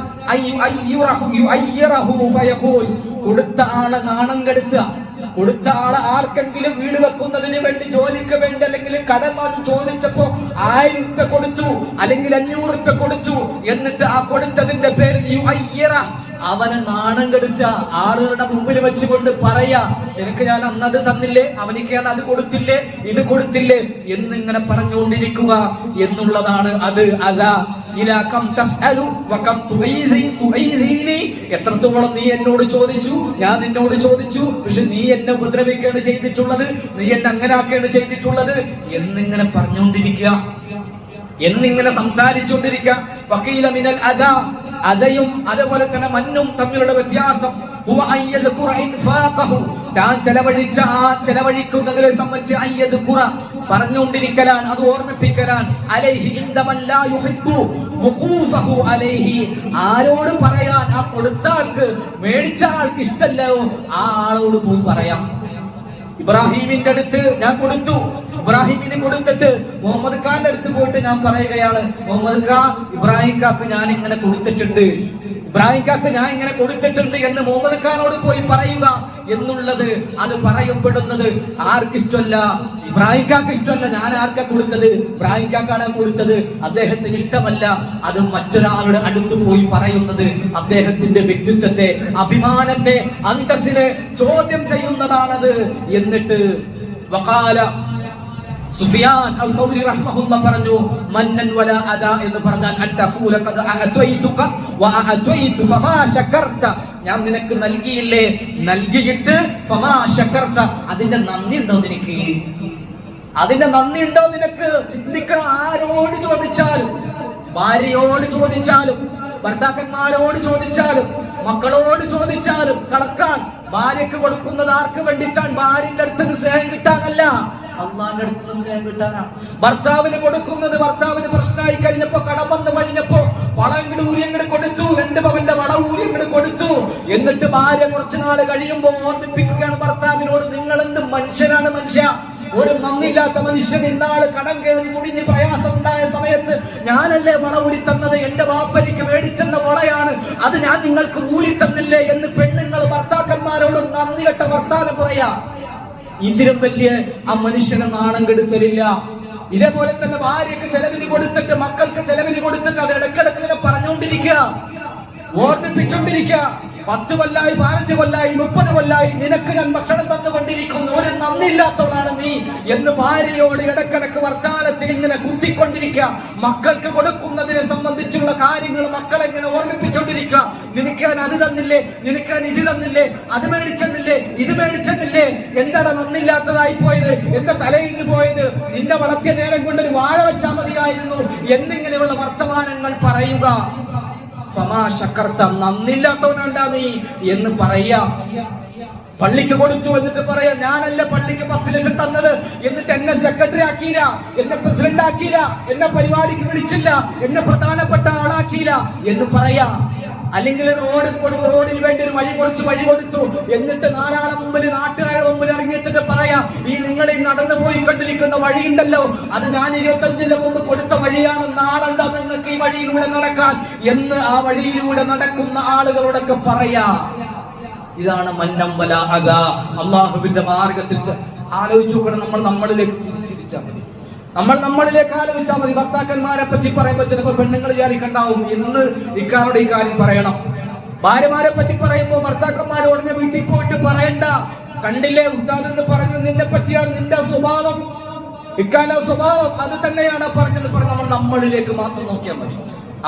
കൊടുത്ത ആളെ നാണം കെടുത്തുക. കൊടുത്ത ആളെ ആർക്കെങ്കിലും വീട് വെക്കുന്നതിന് വേണ്ടി, ജോലിക്ക് വേണ്ടി, അല്ലെങ്കിൽ കടം അത് ചോദിച്ചപ്പോ 1000 രൂപ കൊടുത്തു, അല്ലെങ്കിൽ 500 രൂപ കൊടുത്തു. എന്നിട്ട് ആ കൊടുത്തതിന്റെ പേരിൽ അവനെ നാണം കെടുത്ത ആളുകളുടെ മുമ്പിൽ വെച്ചുകൊണ്ട് പറയാ, നിനക്ക് ഞാൻ അന്നത് തന്നില്ലേ, അവനിക്ക് ഞാൻ അത് കൊടുത്തില്ലേ, ഇത് കൊടുത്തില്ലേ എന്നിങ്ങനെ പറഞ്ഞുകൊണ്ടിരിക്കുക എന്നുള്ളതാണ് അത്. അതാ എത്രത്തോളം നീ എന്നോട് ചോദിച്ചു, ഞാൻ നിന്നോട് ചോദിച്ചു, പക്ഷെ നീ എന്നെ ഉപദ്രവിക്കുകയാണ് ചെയ്തിട്ടുള്ളത്, നീ എന്നെ അങ്ങനെ ആക്കുകയാണ് ചെയ്തിട്ടുള്ളത് എന്നിങ്ങനെ പറഞ്ഞുകൊണ്ടിരിക്കുക, എന്നിങ്ങനെ സംസാരിച്ചുകൊണ്ടിരിക്കുക. വക്കീല മിനൽ അദാ, അതയും അതേപോലെ തന്നെ മന്നും തമ്മിലുള്ള വ്യത്യാസം താൻ ചെലവഴിച്ച ആ ചെലവഴിക്കുന്നതിനെ സംബന്ധിച്ച് അയ്യത് കുറ പറഞ്ഞുകൊണ്ടിരിക്കലാണ്, അത് ഓർമ്മിപ്പിക്കലാണ്. അലൈഹി ഇൻദമൻ ലാ യുഹിബ്ബു വഖൂഫഹു അലൈഹി, ആരോട് പറയാൻ, ആ കൊടുത്ത ആൾക്ക്, മേടിച്ച ആൾക്ക് ഇഷ്ടല്ലോ ആ ആളോട് പോയി പറയാം. ഇബ്രാഹിമിന്റെ അടുത്ത് ഞാൻ കൊടുത്തു, ഇബ്രാഹിമിന് കൊടുത്തിട്ട് മുഹമ്മദ് ഖാന്റെ അടുത്ത് പോയിട്ട് ഞാൻ പറയുകയാണ്, മുഹമ്മദ് ഖാ, ഇബ്രാഹിം കാക്ക് ഞാൻ ഇങ്ങനെ കൊടുത്തിട്ടുണ്ട്, ഇബ്രാഹിം കാക്ക് ഞാൻ ഇങ്ങനെ കൊടുത്തിട്ടുണ്ട് എന്ന് മുഹമ്മദ് ഖാനോട് പോയി പറയുക എന്നുള്ളത്, അത് പറയപ്പെടുന്നത് ആർക്കിഷ്ടമല്ല, ഇബ്രാഹിം കാക്ക് ഇഷ്ടമല്ല. ഞാൻ ആർക്കാ കൊടുത്തത്? ഇബ്രാഹിം കാക്കാണ് കൊടുത്തത്, അദ്ദേഹത്തിന് ഇഷ്ടമല്ല. അത് മറ്റൊരാളുടെ അടുത്ത് പോയി പറയുന്നത് അദ്ദേഹത്തിന്റെ വ്യക്തിത്വത്തെ, അഭിമാനത്തെ, അന്തസ്സിനെ ചോദ്യം ചെയ്യുന്നതാണത്. എന്നിട്ട് വഖാല സുഫിയാൻ അസ്-സൗരി റഹ്മഹുല്ലാഹ് പറഞ്ഞു, മന്നൻ വലാ അദാ എന്ന് പറഞ്ഞാൽ അൻതഖൂല ഖദ അഅതൈതുക വഅഅതൈതു ഫമാ ശകർത, ഞാൻ നിനക്ക് നൽകിയില്ലേ, നൽകിയിട്ട് ഫമാ ശകർത, അതിന്റെ നന്ദി ഉണ്ടോ നിനക്ക്? അതിന്റെ നന്ദി ഉണ്ടോ നിനക്ക്? ചിന്തിക്കണം. ആരോട് ചോദിച്ചാലും, ഭാര്യയോട് ചോദിച്ചാലും, ഭർത്താക്കന്മാരോട് ചോദിച്ചാലും, മക്കളോട് ചോദിച്ചാലും കണക്കാൻ. ഭാര്യക്ക് കൊടുക്കുന്നത് ആർക്ക് വേണ്ടിയിട്ടാണ്? ഭാര്യന്റെ അടുത്ത് സ്നേഹം കിട്ടാനല്ല, അള്ളാന്റെ അടുത്തുള്ള സ്നേഹം കിട്ടാനാണ്. ഭർത്താവിന് കൊടുക്കുന്നത്, ഭർത്താവിന് പ്രശ്നമായി കഴിഞ്ഞപ്പോ, കടം വന്ന് കഴിഞ്ഞപ്പോ വളങ്ങട് ഊരിയങ്ങട് കൊടുത്തു, 2 പവന്റെ വള ഊരിയങ്ങട് കൊടുത്തു. എന്നിട്ട് ഭാര്യ കുറച്ചു നാള് കഴിയുമ്പോ ഓർമ്മിപ്പിക്കുകയാണ് ഭർത്താവിനോട്, നിങ്ങൾ എന്ത് മനുഷ്യനാണ് മനുഷ്യ, ഒരു നന്ദില്ലാത്ത മനുഷ്യൻ. ഇന്നാള് കടം കയറി മുടിഞ്ഞ് പ്രയാസം ഉണ്ടായ സമയത്ത് ഞാനല്ലേ വള ഊരി തന്നത്, എന്റെ വാപ്പനിക്ക് മേടിച്ചെന്ന വളയാണ്, അത് ഞാൻ നിങ്ങൾക്ക് ഊരി തന്നില്ലേ എന്ന് പെണ്ണുങ്ങൾ ഭർത്താക്കന്മാരോട് നന്ദി കെട്ട വർത്താനം പറയാ. ഇതിലും വലിയ ആ മനുഷ്യനെ നാണം കെടുത്തലില്ല. ഇതേപോലെ തന്നെ ഭാര്യക്ക് ചെലവിന് കൊടുത്തിട്ട്, മക്കൾക്ക് ചെലവിന് കൊടുത്തിട്ട് അത് ഇടക്കിടക്ക് പറഞ്ഞുകൊണ്ടിരിക്കുക. ഓർമ്മിപ്പിച്ചുകൊണ്ടിരിക്കുക. 10 കൊല്ലായി, 15 കൊല്ലായി, 30 കൊല്ലായി നിനക്ക് ഞാൻ ഭക്ഷണം തന്നുകൊണ്ടിരിക്കുന്നു, ഒരു നന്ദിയില്ലാത്തവളാണ് നീ എന്ന് ഭാര്യയോട് ഇടക്കിടക്ക് വർത്താനത്തിൽ ഇങ്ങനെ കുത്തിക്കൊണ്ടിരിക്കുക. മക്കൾക്ക് കൊടുക്കുന്നതിനെ സംബന്ധിച്ചുള്ള കാര്യങ്ങൾ മക്കളെങ്ങനെ ഓർമ്മിപ്പിച്ചുകൊണ്ടിരിക്കുക. നിനക്ക് ഞാൻ അത് തന്നില്ലേ, നിനക്ക് ഞാൻ ഇത് തന്നില്ലേ, അത് മേടിച്ചെന്നില്ലേ, ഇത് മേടിച്ചെന്നില്ലേ, എന്താണ് നന്ദില്ലാത്തതായി പോയത്, എന്താ തലയിൽ പോയത്, നിന്റെ വളർത്തിയ നേരം കൊണ്ടൊരു വാഴ വെച്ചാൽ മതിയായിരുന്നു എന്നിങ്ങനെയുള്ള വർത്തമാനങ്ങൾ പറയുക. നന്ദില്ലാത്തവനാണ്ടാ നീ എന്ന് പറയാ. പള്ളിക്ക് കൊടുത്തു എന്നിട്ട് പറയാ, ഞാനല്ല പള്ളിക്ക് 10 ലക്ഷം തന്നത്, എന്നിട്ട് എന്നെ സെക്രട്ടറി ആക്കിയില്ല, എന്നെ പ്രസിഡന്റ് ആക്കിയില്ല, എന്നെ പരിപാടിക്ക് വിളിച്ചില്ല, എന്നെ പ്രധാനപ്പെട്ട ആളാക്കിയില്ല എന്ന് പറയാ. അല്ലെങ്കിൽ റോഡിൽ വേണ്ടി ഒരു വഴി കൊടുത്തു, എന്നിട്ട് നാലാളെ മുമ്പിൽ, നാട്ടുകാരുടെ മുമ്പിൽ ഇറങ്ങിയിട്ട് പറയാ, ഈ നിങ്ങൾ ഈ നടന്നു പോയിക്കൊണ്ടിരിക്കുന്ന വഴിയുണ്ടല്ലോ, അത് ഞാൻ 25 മുമ്പ് കൊടുത്ത വഴിയാണ്, നാളെന്താ നിങ്ങൾക്ക് ഈ വഴിയിലൂടെ നടക്കാൻ എന്ന് ആ വഴിയിലൂടെ നടക്കുന്ന ആളുകളോടൊക്കെ പറയാ. ഇതാണ് മന്നംവല അത. അള്ളാഹുവിന്റെ മാർഗത്തിൽ ആലോചിച്ചു നോക്കണം. നമ്മളിലേക്ക് ചിരിച്ചാൽ മതി, നമ്മളിലേക്ക് ആലോചിച്ചാൽ മതി. ഭർത്താക്കന്മാരെ പറ്റി പറയുമ്പോൾ ചിലപ്പോൾ പെണ്ണുങ്ങൾ വിചാരിക്കണ്ടാവും ഇന്ന് ഇക്കാരുടെ ഈ കാര്യം പറയണം. ഭാര്യമാരെ പറ്റി പറയുമ്പോൾ ഭർത്താക്കന്മാരോട് വീട്ടിൽ പോയിട്ട് പറയണ്ട, കണ്ടില്ലേ ഉസ്താദ് എന്ന് പറഞ്ഞു, നിന്നെ പറ്റിയാണ്, നിന്റെ സ്വഭാവം, ഇക്കാന്റെ സ്വഭാവം അത് തന്നെയാണ് പറഞ്ഞത്. നമ്മളിലേക്ക് മാത്രം നോക്കിയാൽ മതി.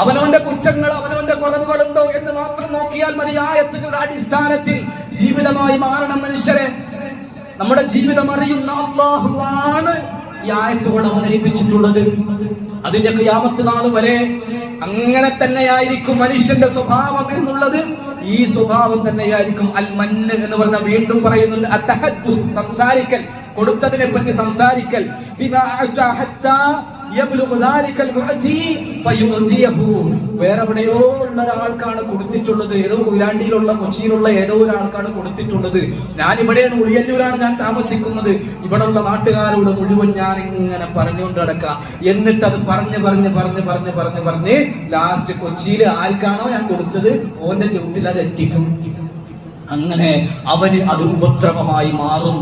അവനവന്റെ കുറ്റങ്ങൾ, അവനവന്റെ കുറവുകളുണ്ടോ എന്ന് മാത്രം നോക്കിയാൽ മതി. ആയത്തുകളുടെ അടിസ്ഥാനത്തിൽ ജീവിതമായി മാറണം മനുഷ്യരെ. നമ്മുടെ ജീവിതം അറിയുന്ന അല്ലാഹുവാണ് ഈ ആയത്തുകൾ അവതരിപ്പിച്ചിട്ടുള്ളത്. അതിന്റെ ഖിയാമത്ത് നാൾ വരെ അങ്ങനെ തന്നെയായിരിക്കും മനുഷ്യന്റെ സ്വഭാവം എന്നുള്ളത്. ഈ സ്വഭാവം തന്നെയായിരിക്കും. അൽ മന്ന് എന്ന് പറഞ്ഞാൽ വീണ്ടും പറയുന്നുണ്ട്, അത്തഹദ്ദുസ്, സംസാരിക്കൽ, കൊടുത്തതിനെ പറ്റി സംസാരിക്കൽ. വേറെ എവിടെയോ ഉള്ള ഒരാൾക്കാണ് കൊടുത്തിട്ടുള്ളത്, ഏതോ കൊയിലാണ്ടിയിലുള്ള, കൊച്ചിയിലുള്ള ഏതോ ഒരാൾക്കാണ് കൊടുത്തിട്ടുള്ളത്. ഞാൻ ഇവിടെയാണ്, ഉളിയന്നൂരാണ് ഞാൻ താമസിക്കുന്നത്, ഇവിടെ ഉള്ള നാട്ടുകാരോട് മുഴുവൻ ഞാൻ ഇങ്ങനെ പറഞ്ഞുകൊണ്ട് നടക്കാം. എന്നിട്ട് അത് പറഞ്ഞ് ലാസ്റ്റ് കൊച്ചിയിൽ ആർക്കാണോ ഞാൻ കൊടുത്തത് ഓന്റെ ചുവട്ടിൽ അത് എത്തിക്കും. അങ്ങനെ അവന് അത് ഉപദ്രവമായി മാറും.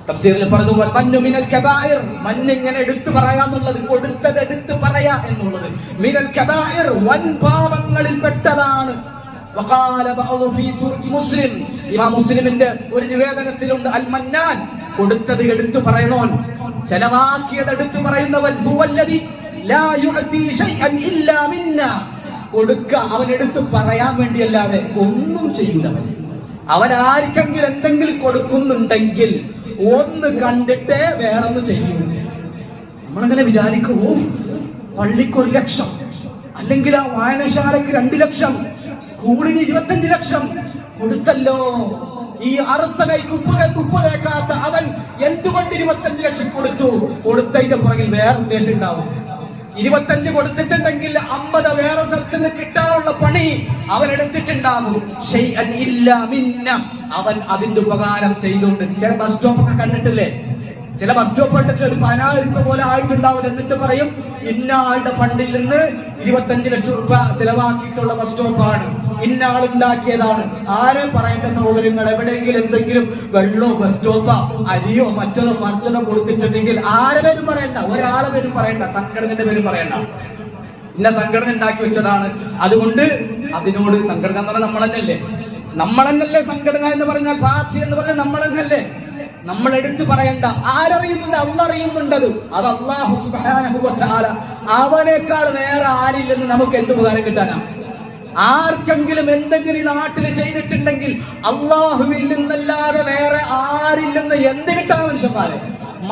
തഫ്സീറിൽ പറഞ്ഞു, മിനൽ കബായിർ, മന്നിങ്ങനെ എടുത്തു പറയാന്നുള്ളത്, കൊടുത്തത് എടുത്തു പറയാ എന്നുള്ളത്. മിനൽ കബായിർ, വൻ പാപങ്ങളിൽ പെട്ടതാണ്. വഖാല ബഅദു ഫീ തുർക്കി മുസ്ലിം, ഇമാം മുസ്ലിമിന്റെ ഒരു നിവേദനത്തിലുണ്ട്, അൽ മന്നാൻ, കൊടുത്തത് എടുത്തു പറയണോൻ, ചെലവാക്കിയത് എടുത്തു പറയുന്നവൻ, ഹുവല്ലദി ലാ യുഅതി ശൈഅൻ ഇല്ലാ മിന്നാ, കൊടുക്ക അവൻ എടുത്തു പറയാൻ വേണ്ടിയല്ലാതെ ഒന്നും ചെയ്യൂലവൻ. അവൻ ആർക്കെങ്കിലും എന്തെങ്കിലും കൊടുക്കുന്നുണ്ടെങ്കിൽ ഒന്ന് കണ്ടിട്ട് വേറൊന്ന് ചെയ്യും. നമ്മളങ്ങനെ വിചാരിക്കും, പള്ളിക്ക് 1 ലക്ഷം, അല്ലെങ്കിൽ ആ വായനശാലക്ക് 2 ലക്ഷം, സ്കൂളിന് 25 ലക്ഷം കൊടുത്തല്ലോ. ഈ അറുത്ത കൈക്ക് ഉപ്പ് തേക്കാത്ത അവൻ എന്തുകൊണ്ട് 25 ലക്ഷം കൊടുത്തു? കൊടുത്തതിന്റെ പുറകിൽ വേറെ ഉദ്ദേശം ഉണ്ടാവും. 25 കൊടുത്തിട്ടുണ്ടെങ്കിൽ 50 വേറെ സ്ഥലത്ത് നിന്ന് കിട്ടാനുള്ള പണി അവൻ എടുത്തിട്ടുണ്ടാകും. അവൻ അതിന്റെ ഉപകാരം ചെയ്തുകൊണ്ട്. ചില ബസ് സ്റ്റോപ്പ് ഒക്കെ കണ്ടിട്ടില്ലേ? ചില ബസ് സ്റ്റോപ്പ് കണ്ടിട്ട് ഒരു 10,000 രൂപ പോലെ ആയിട്ടുണ്ടാവും. എന്നിട്ട് പറയും, ഇന്ന ആളുടെ ഫണ്ടിൽ നിന്ന് 25 ലക്ഷം രൂപ ചെലവാക്കിയിട്ടുള്ള ബസ് സ്റ്റോപ്പാണ്, ഇന്ന ആളുണ്ടാക്കിയതാണ്. ആരെ പറയേണ്ട സഹോദരങ്ങൾ? എവിടെയെങ്കിലും എന്തെങ്കിലും വെള്ളമോ ബസ് സ്റ്റോപ്പോ അരിയോ മറ്റതോ മറിച്ചതോ കൊടുത്തിട്ടുണ്ടെങ്കിൽ ആരെ പേരും പറയണ്ട, ഒരാളെ പേരും പറയണ്ട, സംഘടനയുടെ പേരും പറയണ്ട. ഇന്ന സംഘടന ഉണ്ടാക്കി വെച്ചതാണ്. അതുകൊണ്ട് അതിനോട് സംഘടന എന്ന് പറഞ്ഞാൽ നമ്മൾ തന്നെയല്ലേ സംഘടന എന്ന് പറഞ്ഞാൽ, പാർട്ടി എന്ന് പറഞ്ഞാൽ നമ്മൾ തന്നെയല്ലേ. നമ്മൾ എടുത്തു പറയണ്ട. ആരറിയുന്നുണ്ട്? അള്ളാഹ് അറിയുന്നുണ്ടത്. അത് അല്ലാഹു സുബ്ഹാനഹു വ തആല, അവനേക്കാൾ വേറെ ആരില്ലെന്ന് നമുക്ക് എന്ത് ഉപകാരം കിട്ടാനാ? ആർക്കെങ്കിലും എന്തെങ്കിലും ഈ നാട്ടിൽ ചെയ്തിട്ടുണ്ടെങ്കിൽ അള്ളാഹുവിൽ നിന്നല്ലാതെ വേറെ ആരില്ലെന്ന് എന്ത് കിട്ടാൻ മനുഷ്യന്മാരെ?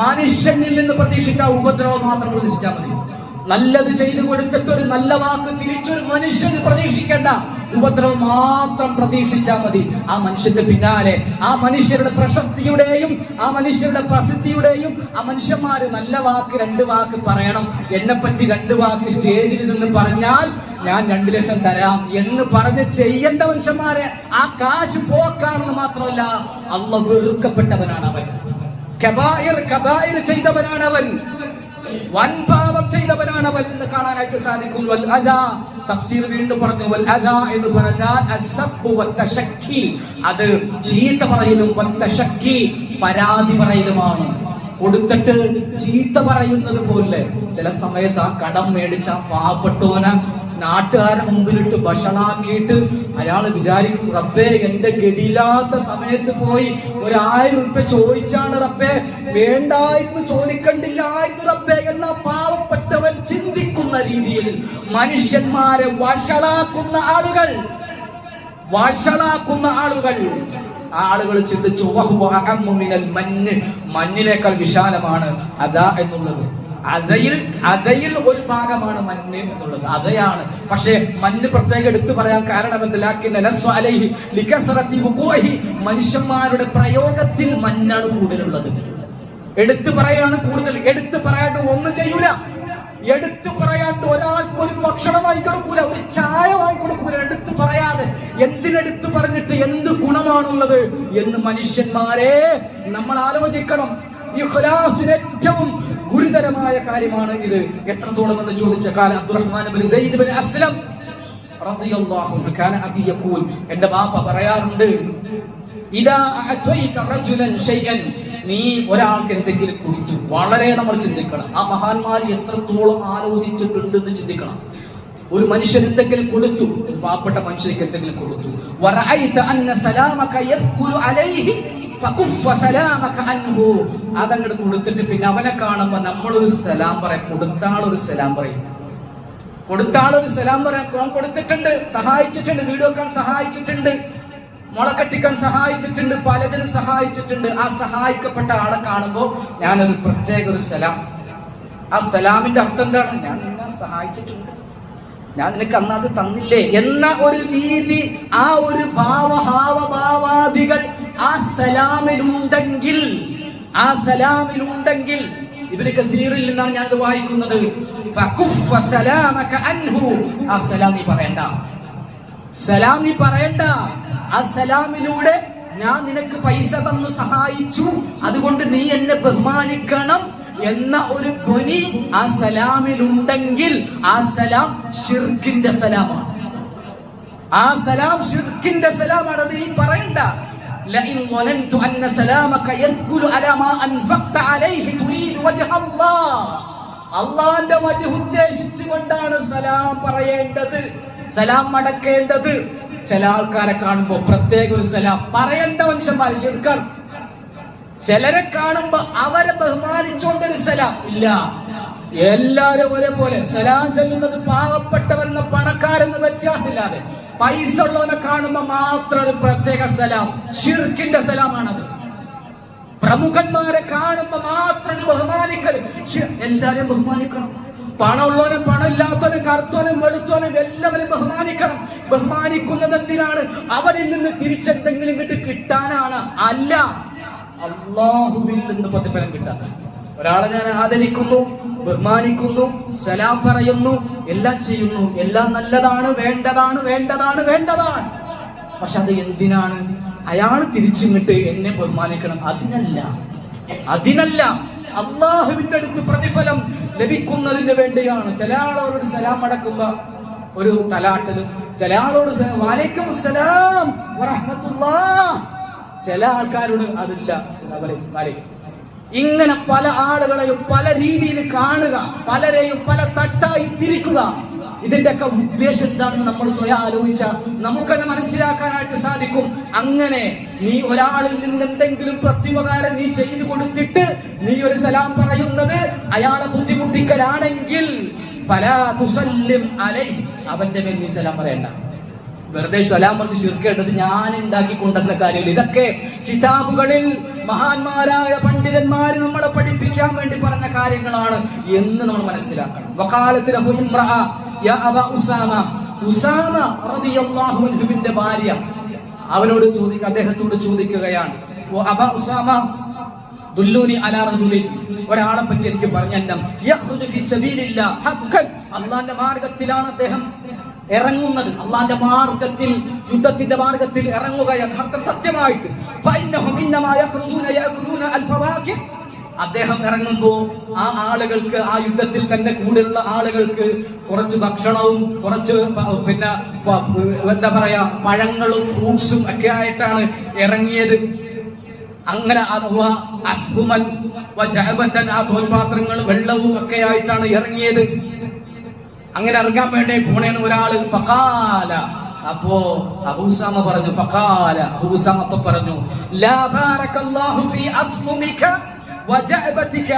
മനുഷ്യനിൽ നിന്ന് പ്രതീക്ഷിക്കാൻ ഉപദ്രവം മാത്രം പ്രതീക്ഷിച്ചാൽ മതി. നല്ലത് ചെയ്തു കൊടുത്തിട്ട് ഒരു നല്ല വാക്ക് തിരിച്ചൊരു മനുഷ്യന് പ്രതീക്ഷിക്കേണ്ട, ഉപദ്രവം മാത്രം പ്രതീക്ഷിച്ചാൽ മതി. ആ മനുഷ്യന്റെ പിന്നാലെ ആ മനുഷ്യരുടെ പ്രശസ്തിയുടെയും ആ മനുഷ്യരുടെ പ്രസിദ്ധിയുടെയും ആ മനുഷ്യന്മാര് നല്ല വാക്ക് 2 വാക്ക് പറയണം. എന്നെ പറ്റി 2 വാക്ക് സ്റ്റേജിൽ നിന്ന് പറഞ്ഞാൽ ഞാൻ 2 ലക്ഷം തരാം എന്ന് പറഞ്ഞ് ചെയ്യേണ്ട മനുഷ്യന്മാരെ ആ കാശ് പോക്കാണെന്ന് മാത്രമല്ല, അല്ലാഹു വെറുക്കപ്പെട്ടവനാണ് അവൻ. കബായിർ ചെയ്തവനാണ് അവൻ, വൻ പാപം ചെയ്തവനാണ് അവൻ എന്ന് കാണാനായിട്ട് സാധിക്കും. വൽ അദാ, തഫ്സീർ വീണ്ടും പറഞ്ഞു, വൽ അദാ എന്ന് പറഞ്ഞാൽ അസ്സബ്ബു വത്തശക്കി, അത് ചീത്ത പറയലും വത്തശക്കി, പരാതി പറയലുമാണ്. കൊടുത്തിട്ട് ചീത്ത പറയുന്നത് പോലെ ചില സമയത്ത് ആ കടം മേടിച്ച പാവപ്പെട്ടവനെ നാട്ടുകാരെ മുമ്പിലിട്ട് ഭക്ഷണാക്കിയിട്ട് അയാൾ വിചാരിക്കും, റബ്ബേ എന്റെ ഗതിയില്ലാത്ത സമയത്ത് പോയി 1000 രൂപ ചോദിച്ചാണ് റബ്ബേ, വേണ്ടായിരുന്നു ചോദിക്കണ്ടില്ലായിരുന്നു റബ്ബേ എന്ന പാവപ്പെട്ടവൻ ചിന്തിക്കുന്ന രീതിയിൽ മനുഷ്യന്മാരെ വഷളാക്കുന്ന ആളുകൾ ചിന്തിച്ചു മഞ്ഞിനേക്കാൾ വിശാലമാണ് അതാ എന്നുള്ളത്. അതയിൽ ഒരു ഭാഗമാണ് മഞ്ഞ് എന്നുള്ളത്, അതയാണ്. പക്ഷേ മഞ്ഞ് പ്രത്യേകം എടുത്തു പറയാൻ കാരണം മനുഷ്യന്മാരുടെ പ്രയോഗത്തിൽ മഞ്ഞാണ് കൂടുതലുള്ളത്. എടുത്തു പറയാണ് കൂടുതൽ. എടുത്തു പറയാണ്ട് ഒന്നും ചെയ്യൂല. എടുത്തു പറയാണ്ട് ഒരാൾക്കൊരു ഭക്ഷണം വാങ്ങിക്കൊടുക്കൂല, ഒരു ചായ വാങ്ങിക്കൊടുക്കൂല. എടുത്തു പറയാതെ എന്തിനെടുത്തു പറഞ്ഞിട്ട് എന്ത് ഗുണമാണുള്ളത് എന്ന് മനുഷ്യന്മാരെ നമ്മൾ ആലോചിക്കണം. ഇഖ്ലാസിന് ഏറ്റവും ഗുരുതരമായ കാര്യമാണ് ഇത്. എത്രത്തോളം എന്ന് ചോദിച്ച കാലം അബ്ദുറഹ്മാൻ ഇബ്നു സയ്യിദ് ഇബ്നു അസ്ലം റളിയല്ലാഹു അൻഹു കാന അബി യഖൂൽ, എന്റെ ബാപ്പ പറയാറുണ്ട്, ഇദാ അഅതൈത റജുലൻ ഷൈഅൻ, നീ ഒരാൾക്ക് എന്തെങ്കിലും കൊടുത്തു. വളരെ നമ്മൾ ചിന്തിക്കണം. ആ മഹാന്മാർ എത്രത്തോളം ആലോചിച്ചിട്ടുണ്ടെന്ന് ചിന്തിക്കണം. ഒരു മനുഷ്യൻ എന്തെങ്കിലും കൊടുത്തു, ഒരു പാവപ്പെട്ട മനുഷ്യർക്ക് എന്തെങ്കിലും കൊടുത്തു, വറഅയ്ത അന്ന സലാമക യദ്ഖുലു അലൈഹി ഫകുഫ സലാമക അൻഹു, അതങ്ങോട്ട് കൊടുത്തിട്ട് പിന്നെ അവനെ കാണുമ്പോൾ നമ്മളൊരു സലാം പറയും. കൊടുത്താളൊരു സലാം പറയും. കൊടുത്തിട്ടുണ്ട്, സഹായിച്ചിട്ടുണ്ട്, വീട് വെക്കാൻ സഹായിച്ചിട്ടുണ്ട്, മുള കെട്ടിക്കാൻ സഹായിച്ചിട്ടുണ്ട്, പലതിനും സഹായിച്ചിട്ടുണ്ട്. ആ സഹായിക്കപ്പെട്ട ആളെ കാണുമ്പോൾ ഞാനൊരു പ്രത്യേക ഒരു സലാം. ആ സലാമിന്റെ അർത്ഥം എന്താണ്? ഞാൻ നിന്നെ സഹായിച്ചിട്ടുണ്ട്, ഞാൻ നിനക്ക് അന്നത് തന്നില്ലേ എന്ന ഒരു രീതി, ആ ഒരു ഭാവഹാവഭാവാദികൾ ആ സലാമിലുണ്ടെങ്കിൽ ഇബ്നു കസീറിൽ നിന്നാണ് ഞാനിത് വായിക്കുന്നത്. ഫകുഫ സലാമക അൻഹു, ആ സലാം നീ പറയണ്ട. ആ സലാമിലൂടെ ഞാൻ നിനക്ക് പൈസ തന്നു സഹായിച്ചു, അതുകൊണ്ട് നീ എന്നെ ബഹുമാനിക്കണം എന്ന ഒരു ധ്വനി ആ സലാമിലുണ്ടെങ്കിൽ ആ സലാം ശിർക്കിന്റെ സലാമാണ്. അത് നീ പറയണ്ട. ലഇൻ വനന്തു അന്ന സലാമക യദ്ഖുലു അലാ മാ അൻഫഖത അലൈഹി തുരീദു വജ്ഹ അല്ലാഹ്, അല്ലാഹുവിന്റെ വജ്ഹ് ഉദ്ദേശിച്ചുകൊണ്ടാണ് സലാം പറയേണ്ടത്, സലാം മടക്കേണ്ടത്. ചില ആൾക്കാരെ കാണുമ്പോ പ്രത്യേക ഒരു സലാം പറയേണ്ട മനുഷ്യന്മാർ ശിർക്കാണ്. ചിലരെ കാണുമ്പോ അവരെ ബഹുമാനിച്ചുകൊണ്ടൊരു സലാം ഇല്ല. എല്ലാരും ഒരേപോലെ സലാം ചൊല്ലുന്നത് പാവപ്പെട്ടവരെന്ന പണക്കാരെന്ന് വ്യത്യാസമില്ലാതെ പൈസ ഉള്ളവനെ കാണുമ്പോ മാത്രം ഒരു പ്രത്യേക സലാം, ഷിർക്കിന്റെ സലാമാണത്. പ്രമുഖന്മാരെ കാണുമ്പോ മാത്രം ബഹുമാനിക്കൽ, എല്ലാരെയും ബഹുമാനിക്കണം. പണമുള്ളവനും പണമില്ലാത്തവനും കറുത്തവനും വെളുത്തവനും എല്ലാവരും ബഹുമാനിക്കണം. ബഹുമാനിക്കുന്നത് എന്തിനാണ്? അവരിൽ നിന്ന് തിരിച്ചെന്തെങ്കിലും കിട്ടാനാണ്, അല്ല അല്ലാഹുവിൽ നിന്ന് പ്രതിഫലം കിട്ടാൻ. ഒരാളെ ഞാൻ ആദരിക്കുന്നു, ബഹുമാനിക്കുന്നു, സലാം പറയുന്നു, എല്ലാം ചെയ്യുന്നു, എല്ലാം നല്ലതാണ്, വേണ്ടതാണ്. പക്ഷെ അത് എന്തിനാണ്? അയാൾ തിരിച്ചിങ്ങോട്ട് എന്നെ ബഹുമാനിക്കണം, അതിനല്ല അള്ളാഹുവിന്റെ അടുത്ത് പ്രതിഫലം ലഭിക്കുന്നതിന് വേണ്ടിയാണ്. ചില ആളോട് സലാം അടക്കുമ്പോ ഒരു തലാട്ടലും, ചില ആളോട് വലൈക്കും സലാം വറഹ്മത്തുള്ളാഹ്, ചില ആൾക്കാരോട് അതില്ല. ഇങ്ങനെ പല ആളുകളെയും പല രീതിയിൽ കാണുക, പലരെയും പല തട്ടായി തിരിക്കുക. ഇതിന്റെയൊക്കെ ഉദ്ദേശം എന്താണെന്ന് നമ്മൾ സ്വയം ആലോചിച്ചാൽ നമുക്കെന്നെ മനസ്സിലാക്കാനായിട്ട് സാധിക്കും. അങ്ങനെ നീ ഒരാളിൽ നിന്ന് എന്തെങ്കിലും പ്രത്യുപകാരം നീ ചെയ്തു കൊടുത്തിട്ട് നീ ഒരു സലാം പറയുന്നത് അയാളെ ബുദ്ധിമുട്ടിക്കലാണെങ്കിൽ ഫലാ തുസല്ലിം അലൈഹി, അവന്റെ മേൽ നീ സലാം പറയണ്ട. വെറുതെ സലാം പറഞ്ഞ് ശിർക്കേണ്ടത് ഞാൻ ഉണ്ടാക്കി കൊണ്ടുവന്ന കാര്യങ്ങൾ. ഇതൊക്കെ കിതാബുകളിൽ മഹാന്മാരായ പണ്ഡിതന്മാര് നമ്മളെ പഠിപ്പിക്കാൻ വേണ്ടി പറഞ്ഞ കാര്യങ്ങളാണ് എന്ന് നമ്മൾ മനസ്സിലാക്കണം. വഖാലത്ത് ലഹു ഇംറഅ യാ അബാ ഉസാമ, ഉസാമ റളിയല്ലാഹു അൻഹുവിന്റെ ഭാര്യ അവനോട് അദ്ദേഹത്തോട് ചോദിക്കുകയാണ്, ഓ അബാ ഉസാമ ദുല്ലൂനി അലാ റജുലിൻ, ഒരാളെ പറ്റി എനിക്ക് പറഞ്ഞന്നം, യഖ്റുജു ഫീ സബീലില്ലാഹ് ഹഖ്ഖൻ, അല്ലാഹുവിന്റെ മാർഗ്ഗത്തിലാണ് അദ്ദേഹം ഇറങ്ങുന്നത്, അള്ളാന്റെ മാർഗത്തിൽ, യുദ്ധത്തിന്റെ മാർഗത്തിൽ ഇറങ്ങുകയാണ്, ഹഖ്ഖൻ സത്യമായിട്ട്. ഫഇന്നഹും ഇന്നമാ യഖ്റുജൂന യഅകുലൂന അൽഫവാകിഹ്, അദ്ദേഹം ഇറങ്ങുമ്പോ ആ ആളുകൾക്ക്, ആ യുദ്ധത്തിൽ തന്നെ കൂടെയുള്ള ആളുകൾക്ക് കുറച്ച് ഭക്ഷണവും കുറച്ച് പിന്നെ എന്താ പറയാ പഴങ്ങളും ഫ്രൂട്ട്സും ഒക്കെ ആയിട്ടാണ് ഇറങ്ങിയത്. അങ്ങനെ അഥവാ അസ്ഹുമൻ വജഅബതൻ, ആ തോൽപാത്രങ്ങൾ വെള്ളവും ഒക്കെ ആയിട്ടാണ് ഇറങ്ങിയത്. അങ്ങനെ ഇറങ്ങാൻ വേണ്ടി പോണേണ് ഒരാള്. ഫഖാല, അപ്പോ അബൂസാമ പറഞ്ഞു, ഫഖാല അബൂസാമ അപ്പൊ പറഞ്ഞു, ലാ ബാരക്കല്ലാഹു ഫീ അസ്മുമിക വജഅബതിക,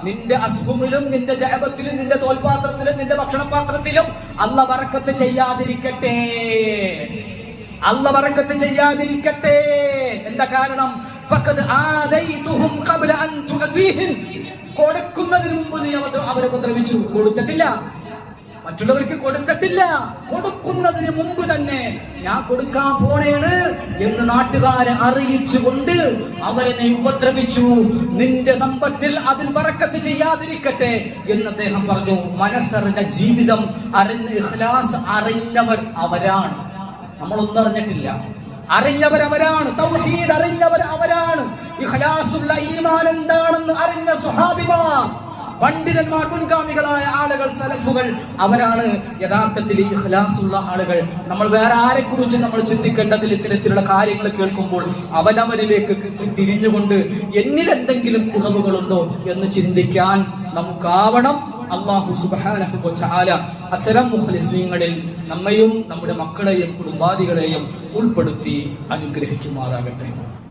നിന്റെ അസ്മുമിലും നിന്റെ ജഅബത്തിലും നിന്റെ തോൽപാത്രത്തിലും നിന്റെ ഭക്ഷണപാത്രത്തിലും അല്ലാഹ് ബറക്കത്ത് ചെയ്യാതിരിക്കട്ടെ, അല്ലാഹ് ബറക്കത്ത് ചെയ്യാതിരിക്കട്ടെ. എന്താ കാരണം? ഫഖദ് ആദൈതുഹും ഖബ്ല അൻ തുഅതീഹിം, കൊടുക്കുന്നതിന് മുമ്പ് നീ അവരെ ഉപദ്രവിച്ചു. കൊടുത്തിട്ടില്ല, മറ്റുള്ളവർക്ക് കൊടുത്തിട്ടില്ല, കൊടുക്കുന്നതിന് മുമ്പ് തന്നെ ഞാൻ കൊടുക്കാൻ പോണേണ് എന്ന് നാട്ടുകാരെ അറിയിച്ചുകൊണ്ട് അവരെ നീ ഉപദ്രവിച്ചു. നിന്റെ സമ്പത്തിൽ അതിൽ ബറക്കത്ത് ചെയ്യാതിരിക്കട്ടെ എന്ന് അദ്ദേഹം പറഞ്ഞു. മനസ്സറിഞ്ഞ ജീവിതം അറിഞ്ഞ ഇഖ്ലാസ് അറിഞ്ഞവർ അവരാണ്. നമ്മളൊന്നും അറിഞ്ഞിട്ടില്ല, അറിഞ്ഞവർ അവരാണ്. തൗഹീദ് അറിഞ്ഞവർ അവരാണ്. ഇഖ്ലാസുള്ള ഈമാൻ എന്താണെന്ന് അറിഞ്ഞ സ്വഹാബിമാർ, പണ്ഡിതന്മാർ, മുൻഗാമികളായ ആളുകൾ, സലഫുകൾ, അവരാണ് യഥാർത്ഥത്തിൽ ഈ ഇഖ്ലാസുള്ള ആളുകൾ. നമ്മൾ വേറെ ആരെ കുറിച്ച് നമ്മൾ ചിന്തിക്കേണ്ടതിൽ ഇത്തരത്തിലുള്ള കാര്യങ്ങൾ കേൾക്കുമ്പോൾ അവനവനിലേക്ക് തിരിഞ്ഞുകൊണ്ട് എന്നിൽ എന്തെങ്കിലും കുറവുകളുണ്ടോ എന്ന് ചിന്തിക്കാൻ നമുക്കാവണം. അല്ലാഹു സുബ്ഹാനഹു വ തആല അത്തരം മുഖ്ലിസീങ്ങളിൽ നമ്മയും നമ്മുടെ മക്കളെയും കുടുംബാദികളെയും ഉൾപ്പെടുത്തി അനുഗ്രഹിക്കുമാറാകട്ടെ.